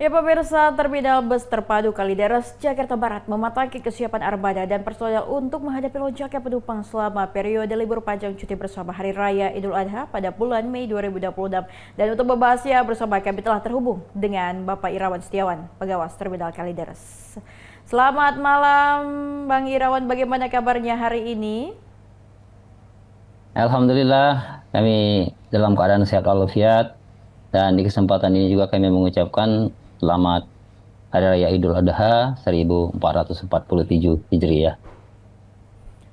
Ya pemirsa, Terminal Bus Terpadu Kalideres, Jakarta Barat memataki kesiapan armada dan personel untuk menghadapi lonjakan penumpang selama periode libur panjang cuti bersama Hari Raya Idul Adha pada bulan Mei 2026. Dan untuk membahasnya bersama kami telah terhubung dengan Bapak Irawan Setiawan, Pengawas Terminal Kalideres. Selamat malam Bang Irawan, bagaimana kabarnya hari ini? Alhamdulillah, kami dalam keadaan sehat walafiat dan di kesempatan ini juga kami mengucapkan selamat Hari Raya Idul Adha 1447 Hijriah.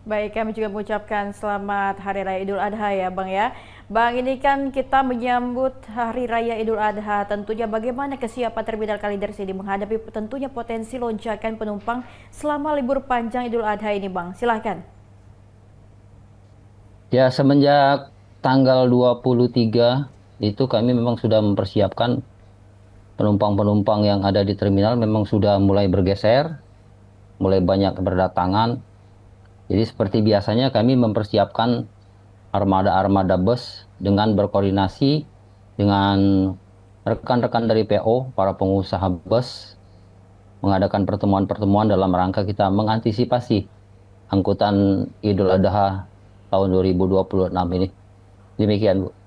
Baik, kami juga mengucapkan selamat Hari Raya Idul Adha ya Bang ya. Bang, ini kan kita menyambut Hari Raya Idul Adha. Tentunya bagaimana kesiapan Terminal Kalideres ini menghadapi tentunya potensi lonjakan penumpang selama libur panjang Idul Adha ini Bang. Silahkan. Ya, semenjak tanggal 23 itu kami memang sudah mempersiapkan penumpang-penumpang yang ada di terminal memang sudah mulai bergeser, mulai banyak berdatangan. Jadi seperti biasanya kami mempersiapkan armada-armada bus dengan berkoordinasi dengan rekan-rekan dari PO, para pengusaha bus, mengadakan pertemuan-pertemuan dalam rangka kita mengantisipasi angkutan Idul Adha tahun 2026 ini. Demikian, Bu.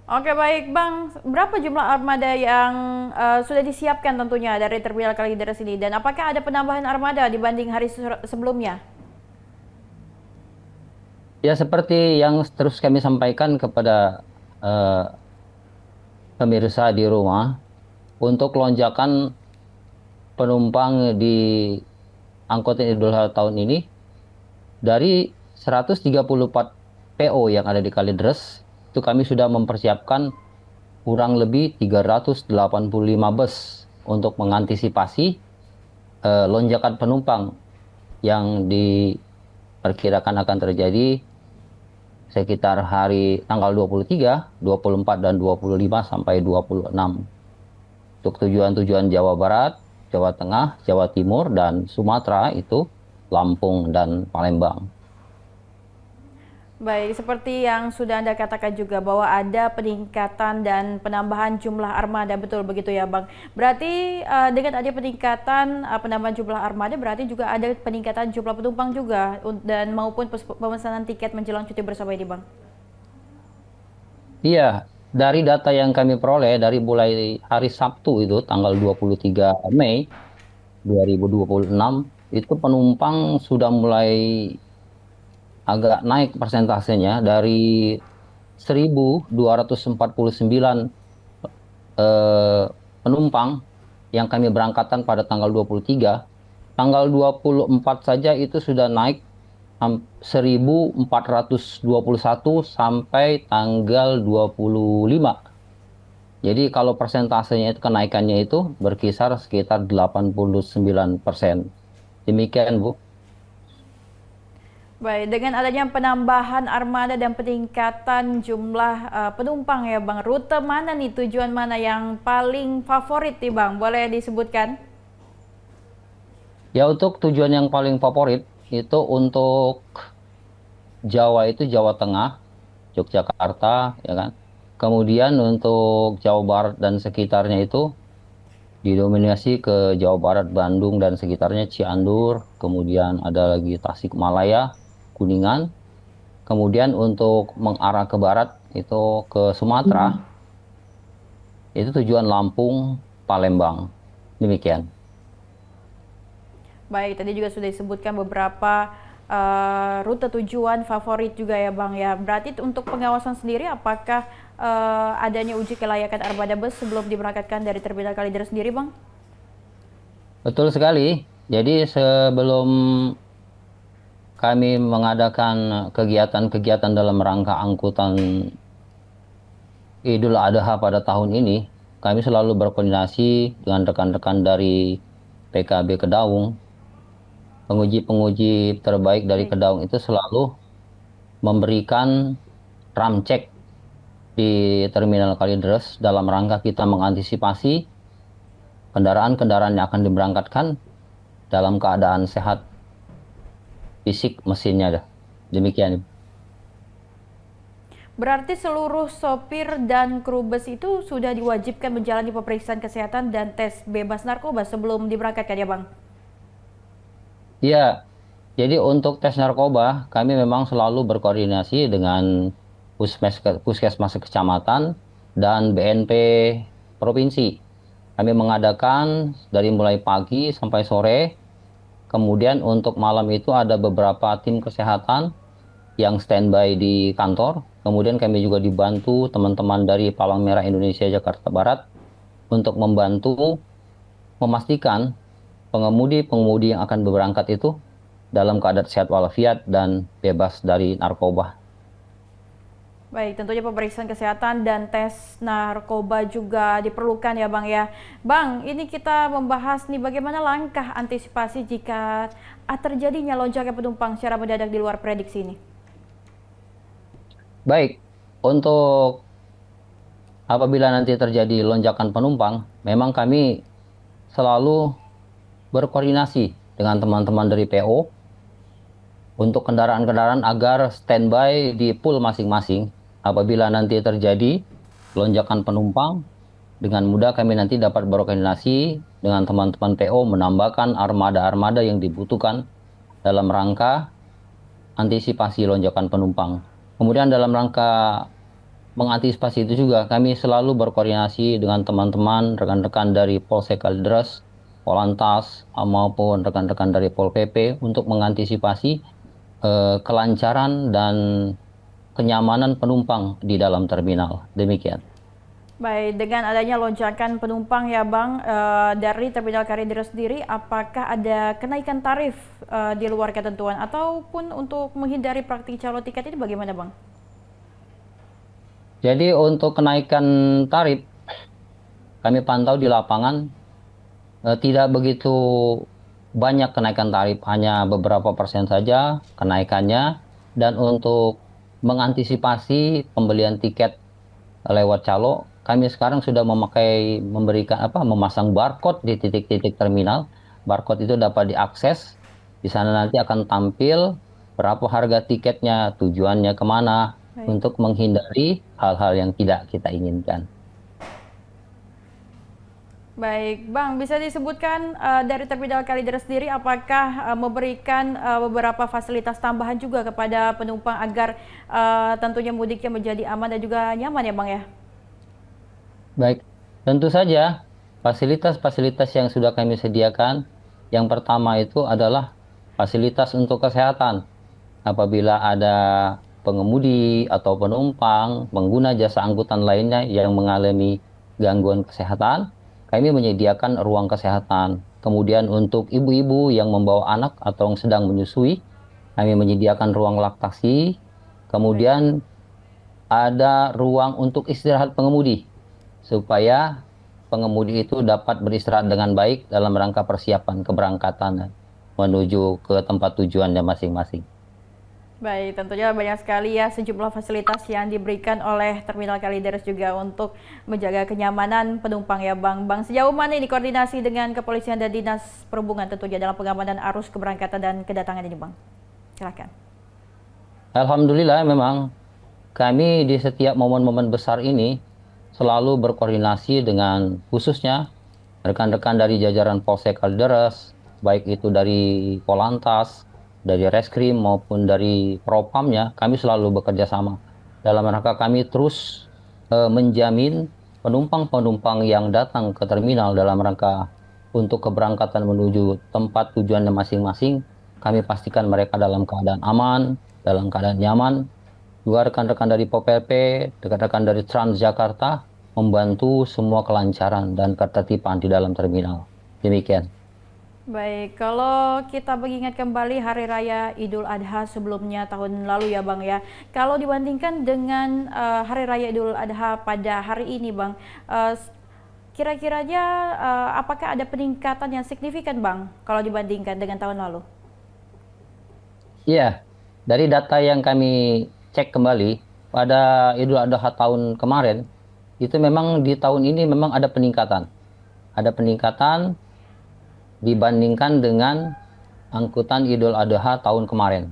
Oke baik Bang, berapa jumlah armada yang sudah disiapkan tentunya dari Terminal Kalideres ini? Dan apakah ada penambahan armada dibanding hari sebelumnya? Ya, seperti yang terus kami sampaikan kepada eh, pemirsa di rumah, untuk lonjakan penumpang di angkutan Idul Adha tahun ini, dari 134 PO yang ada di Kalideres, itu kami sudah mempersiapkan kurang lebih 385 bus untuk mengantisipasi lonjakan penumpang yang diperkirakan akan terjadi sekitar hari tanggal 23, 24, dan 25 sampai 26. Untuk tujuan-tujuan Jawa Barat, Jawa Tengah, Jawa Timur, dan Sumatera itu Lampung dan Palembang. Baik, seperti yang sudah Anda katakan juga bahwa ada peningkatan dan penambahan jumlah armada, betul begitu ya Bang. Berarti dengan ada peningkatan penambahan jumlah armada berarti juga ada peningkatan jumlah penumpang juga dan maupun pemesanan tiket menjelang cuti bersama ini Bang. Iya, dari data yang kami peroleh dari mulai hari Sabtu itu tanggal 23 Mei 2026 itu penumpang sudah mulai agak naik persentasenya dari 1.249 eh, penumpang yang kami berangkatkan pada tanggal 23, tanggal 24 saja itu sudah naik 1.421 sampai tanggal 25. Jadi kalau persentasenya itu kenaikannya itu berkisar sekitar 89%. Demikian, Bu. Baik, dengan adanya penambahan armada dan peningkatan jumlah penumpang ya Bang, rute mana nih, tujuan mana yang paling favorit nih Bang? Boleh disebutkan? Ya, untuk tujuan yang paling favorit itu untuk Jawa itu Jawa Tengah, Yogyakarta, ya kan. Kemudian untuk Jawa Barat dan sekitarnya itu didominasi ke Jawa Barat, Bandung dan sekitarnya Cianjur, kemudian ada lagi Tasikmalaya, Kuningan. Kemudian untuk mengarah ke barat itu ke Sumatera, itu tujuan Lampung, Palembang. Demikian. Baik, tadi juga sudah disebutkan beberapa rute tujuan favorit juga ya Bang ya. Berarti untuk pengawasan sendiri apakah adanya uji kelayakan armada bus sebelum diberangkatkan dari Terminal Kalideres sendiri Bang? Betul sekali. Jadi sebelum kami mengadakan kegiatan-kegiatan dalam rangka angkutan Idul Adha pada tahun ini, kami selalu berkoordinasi dengan rekan-rekan dari PKB Kedaung. Penguji-penguji terbaik dari Baik. Kedaung itu selalu memberikan ramcek di Terminal Kalideres dalam rangka kita mengantisipasi kendaraan-kendaraan yang akan diberangkatkan dalam keadaan sehat fisik mesinnya. Demikian. Berarti seluruh sopir dan kru bus itu sudah diwajibkan menjalani pemeriksaan kesehatan dan tes bebas narkoba sebelum diberangkatkan ya Bang? Iya, jadi untuk tes narkoba, kami memang selalu berkoordinasi dengan Puskesmas Kecamatan dan BNP Provinsi. Kami mengadakan dari mulai pagi sampai sore, kemudian untuk malam itu ada beberapa tim kesehatan yang standby di kantor. Kemudian kami juga dibantu teman-teman dari Palang Merah Indonesia Jakarta Barat untuk membantu memastikan pengemudi-pengemudi yang akan berangkat itu dalam keadaan sehat walafiat dan bebas dari narkoba. Baik, tentunya pemeriksaan kesehatan dan tes narkoba juga diperlukan ya Bang ya. Bang, ini kita membahas nih bagaimana langkah antisipasi jika terjadinya lonjakan penumpang secara mendadak di luar prediksi ini. Baik, untuk apabila nanti terjadi lonjakan penumpang, memang kami selalu berkoordinasi dengan teman-teman dari PO untuk kendaraan-kendaraan agar standby di pool masing-masing. Apabila nanti terjadi lonjakan penumpang, dengan mudah kami nanti dapat berkoordinasi dengan teman-teman PO menambahkan armada-armada yang dibutuhkan dalam rangka antisipasi lonjakan penumpang. Kemudian dalam rangka mengantisipasi itu juga kami selalu berkoordinasi dengan teman-teman rekan-rekan dari Polsek Kalideres, Polantas maupun rekan-rekan dari Pol PP untuk mengantisipasi kelancaran dan kenyamanan penumpang di dalam terminal. Demikian. Baik, dengan adanya lonjakan penumpang ya Bang, dari Terminal Kalideres sendiri, apakah ada kenaikan tarif di luar ketentuan ataupun untuk menghindari praktik calo tiket ini bagaimana Bang? Jadi untuk kenaikan tarif, kami pantau di lapangan tidak begitu banyak kenaikan tarif, hanya beberapa persen saja kenaikannya. Dan untuk mengantisipasi pembelian tiket lewat calo, kami sekarang sudah memasang barcode di titik-titik terminal. Barcode itu dapat diakses. Di sana nanti akan tampil berapa harga tiketnya, tujuannya kemana, Baik. untuk menghindari hal-hal yang tidak kita inginkan. Baik, Bang, bisa disebutkan dari Terminal Kalideres sendiri apakah memberikan beberapa fasilitas tambahan juga kepada penumpang agar tentunya mudiknya menjadi aman dan juga nyaman ya Bang ya? Baik, tentu saja fasilitas-fasilitas yang sudah kami sediakan, yang pertama itu adalah fasilitas untuk kesehatan. Apabila ada pengemudi atau penumpang pengguna jasa angkutan lainnya yang mengalami gangguan kesehatan, kami menyediakan ruang kesehatan. Kemudian untuk ibu-ibu yang membawa anak atau yang sedang menyusui, kami menyediakan ruang laktasi. Kemudian ada ruang untuk istirahat pengemudi, supaya pengemudi itu dapat beristirahat dengan baik dalam rangka persiapan keberangkatan menuju ke tempat tujuannya masing-masing. Baik, tentunya banyak sekali ya sejumlah fasilitas yang diberikan oleh Terminal Kalideres juga untuk menjaga kenyamanan penumpang ya Bang. Bang, sejauh mana ini koordinasi dengan kepolisian dan dinas perhubungan tentunya dalam pengamanan arus keberangkatan dan kedatangan ini Bang? Silakan. Alhamdulillah memang kami di setiap momen-momen besar ini selalu berkoordinasi dengan khususnya rekan-rekan dari jajaran Polsek Kalideres, baik itu dari Polantas, dari Reskrim maupun dari Propamnya, kami selalu bekerja sama. Dalam rangka kami terus menjamin penumpang-penumpang yang datang ke terminal dalam rangka untuk keberangkatan menuju tempat tujuannya masing-masing, kami pastikan mereka dalam keadaan aman, dalam keadaan nyaman. Juga rekan-rekan dari Pol PP, rekan-rekan dari Transjakarta membantu semua kelancaran dan ketertiban di dalam terminal. Demikian. Baik, kalau kita mengingat kembali Hari Raya Idul Adha sebelumnya tahun lalu ya Bang ya. Kalau dibandingkan dengan Hari Raya Idul Adha pada hari ini Bang, kira-kiranya apakah ada peningkatan yang signifikan Bang kalau dibandingkan dengan tahun lalu? Iya, dari data yang kami cek kembali pada Idul Adha tahun kemarin, itu memang di tahun ini memang ada peningkatan. Ada peningkatan dibandingkan dengan angkutan Idul Adha tahun kemarin.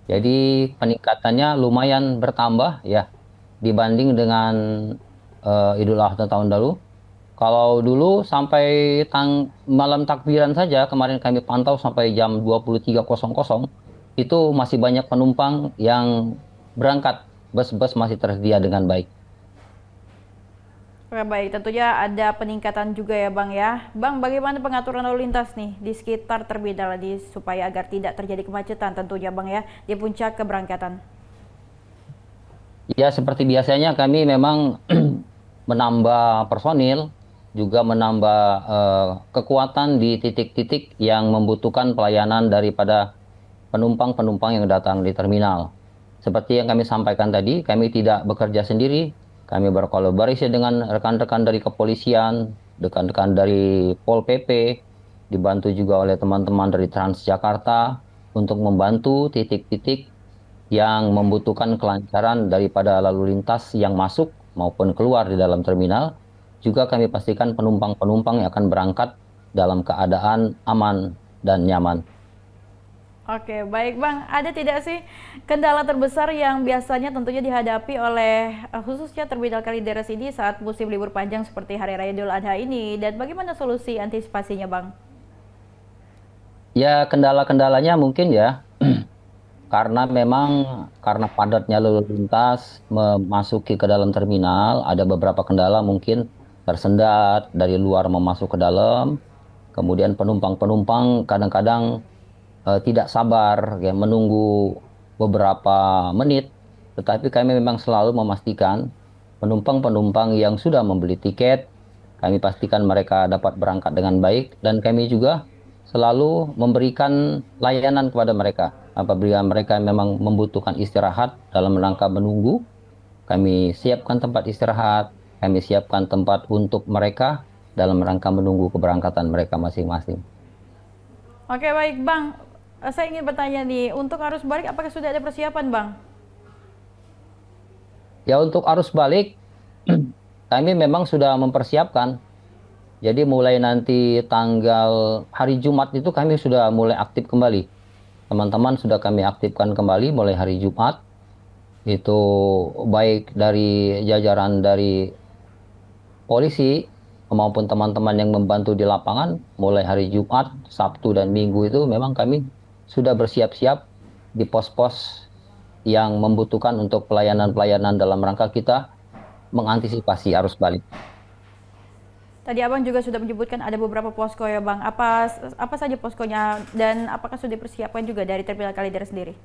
Jadi peningkatannya lumayan bertambah ya. dibanding dengan Idul Adha tahun lalu. Kalau dulu sampai malam takbiran saja kemarin kami pantau sampai jam 23.00 itu masih banyak penumpang yang berangkat. Bus-bus masih tersedia dengan baik. Oke, baik, tentunya ada peningkatan juga ya Bang ya. Bang, bagaimana pengaturan lalu lintas nih di sekitar terminal ini supaya agar tidak terjadi kemacetan tentunya Bang ya di puncak keberangkatan? Ya, seperti biasanya kami memang menambah personil, juga menambah kekuatan di titik-titik yang membutuhkan pelayanan daripada penumpang-penumpang yang datang di terminal. Seperti yang kami sampaikan tadi, kami tidak bekerja sendiri, kami berkolaborasi dengan rekan-rekan dari kepolisian, rekan-rekan dari Pol PP, dibantu juga oleh teman-teman dari Transjakarta untuk membantu titik-titik yang membutuhkan kelancaran daripada lalu lintas yang masuk maupun keluar di dalam terminal. Juga kami pastikan penumpang-penumpang yang akan berangkat dalam keadaan aman dan nyaman. Oke, baik Bang. Ada tidak sih kendala terbesar yang biasanya tentunya dihadapi oleh khususnya terminal Kalideres ini saat musim libur panjang seperti Hari Raya Idul Adha ini dan bagaimana solusi antisipasinya Bang? Ya, kendala-kendalanya mungkin ya, karena memang karena padatnya lalu lintas memasuki ke dalam terminal, ada beberapa kendala mungkin tersendat dari luar memasuk ke dalam, kemudian penumpang-penumpang kadang-kadang tidak sabar ya, menunggu beberapa menit, tetapi kami memang selalu memastikan penumpang-penumpang yang sudah membeli tiket, kami pastikan mereka dapat berangkat dengan baik dan kami juga selalu memberikan layanan kepada mereka. Apabila mereka memang membutuhkan istirahat dalam rangka menunggu, kami siapkan tempat istirahat, kami siapkan tempat untuk mereka dalam rangka menunggu keberangkatan mereka masing-masing. Oke, baik Bang. Saya ingin bertanya nih, untuk arus balik apakah sudah ada persiapan Bang? Ya, untuk arus balik, kami memang sudah mempersiapkan. Jadi mulai nanti tanggal hari Jumat itu kami sudah mulai aktif kembali. Teman-teman sudah kami aktifkan kembali mulai hari Jumat. Itu baik dari jajaran dari polisi maupun teman-teman yang membantu di lapangan mulai hari Jumat, Sabtu dan Minggu itu memang kami sudah bersiap-siap di pos-pos yang membutuhkan untuk pelayanan-pelayanan dalam rangka kita mengantisipasi arus balik. Tadi Abang juga sudah menyebutkan ada beberapa posko ya Bang. Apa saja poskonya dan apakah sudah dipersiapkan juga dari terminal Kalideres sendiri?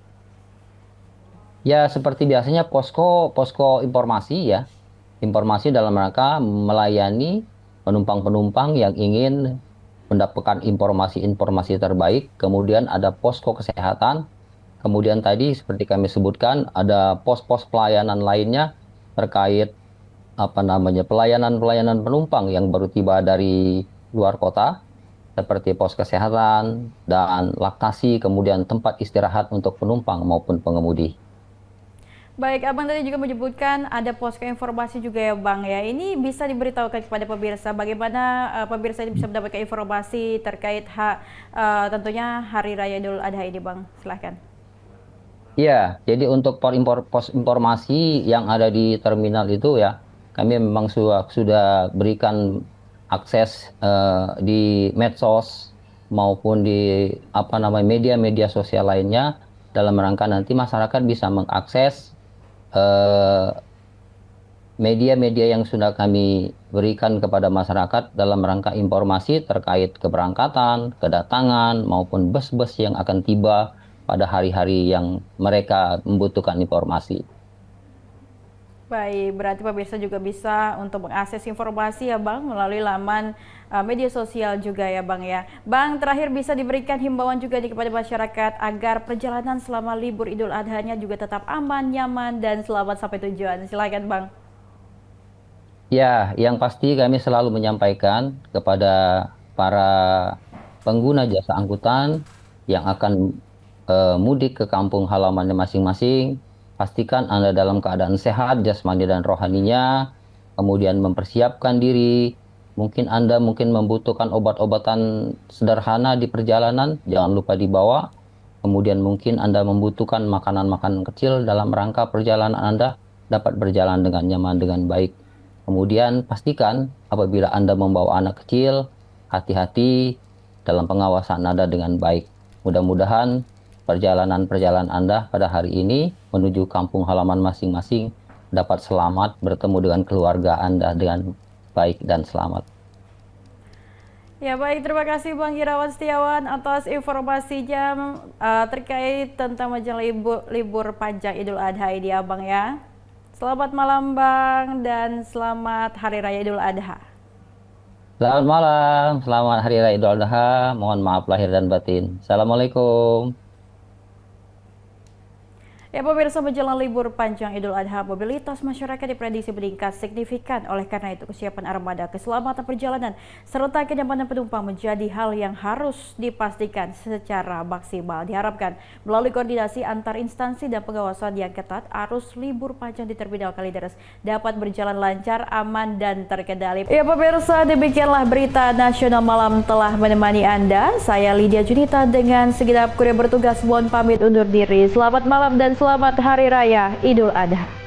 Ya, seperti biasanya posko informasi ya. Informasi dalam rangka melayani penumpang-penumpang yang ingin mendapatkan informasi-informasi terbaik. Kemudian ada posko kesehatan. Kemudian tadi seperti kami sebutkan ada pos-pos pelayanan lainnya terkait pelayanan-pelayanan penumpang yang baru tiba dari luar kota seperti pos kesehatan dan laktasi, kemudian tempat istirahat untuk penumpang maupun pengemudi. Baik, Abang tadi juga menyebutkan ada posko informasi juga ya Bang ya. Ini bisa diberitahukan kepada pemirsa bagaimana pemirsa ini bisa mendapatkan informasi terkait tentunya Hari Raya Idul Adha ini Bang. Silahkan. Ya, jadi untuk pos informasi yang ada di terminal itu ya, kami memang sudah berikan akses di medsos maupun di media-media sosial lainnya dalam rangka nanti masyarakat bisa mengakses media-media yang sudah kami berikan kepada masyarakat dalam rangka informasi terkait keberangkatan, kedatangan, maupun bus-bus yang akan tiba pada hari-hari yang mereka membutuhkan informasi. Baik, berarti pemirsa juga bisa untuk mengakses informasi ya Bang melalui laman media sosial juga ya Bang ya. Bang, terakhir bisa diberikan himbauan juga nih kepada masyarakat agar perjalanan selama libur Idul Adha-nya juga tetap aman, nyaman, dan selamat sampai tujuan. Silakan Bang. Ya, yang pasti kami selalu menyampaikan kepada para pengguna jasa angkutan yang akan mudik ke kampung halamannya masing-masing, pastikan Anda dalam keadaan sehat, jasmani dan rohaninya, kemudian mempersiapkan diri. Mungkin Anda membutuhkan obat-obatan sederhana di perjalanan, jangan lupa dibawa. Kemudian mungkin Anda membutuhkan makanan-makanan kecil dalam rangka perjalanan Anda, dapat berjalan dengan nyaman, dengan baik. Kemudian pastikan apabila Anda membawa anak kecil, hati-hati dalam pengawasan Anda dengan baik. Mudah-mudahan perjalanan Anda pada hari ini menuju kampung halaman masing-masing dapat selamat bertemu dengan keluarga Anda dengan baik dan selamat. Ya baik, terima kasih Bang Irawan Setiawan atas informasinya terkait tentang menjelang libur panjang Idul Adha ini ya Bang ya. Selamat malam Bang dan selamat Hari Raya Idul Adha. Selamat malam, selamat Hari Raya Idul Adha. Mohon maaf lahir dan batin. Assalamualaikum. Ya pemirsa, menjelang libur panjang Idul Adha, mobilitas masyarakat diprediksi meningkat signifikan. Oleh karena itu, kesiapan armada, keselamatan perjalanan, serta kenyamanan penumpang menjadi hal yang harus dipastikan secara maksimal. Diharapkan melalui koordinasi antar instansi dan pengawasan yang ketat, arus libur panjang di Terminal Kalideres dapat berjalan lancar, aman, dan terkendali. Ya pemirsa, demikianlah berita nasional malam telah menemani Anda. Saya Lydia Junita dengan segenap kurir bertugas mohon pamit undur diri. Selamat malam dan selamat Hari Raya Idul Adha.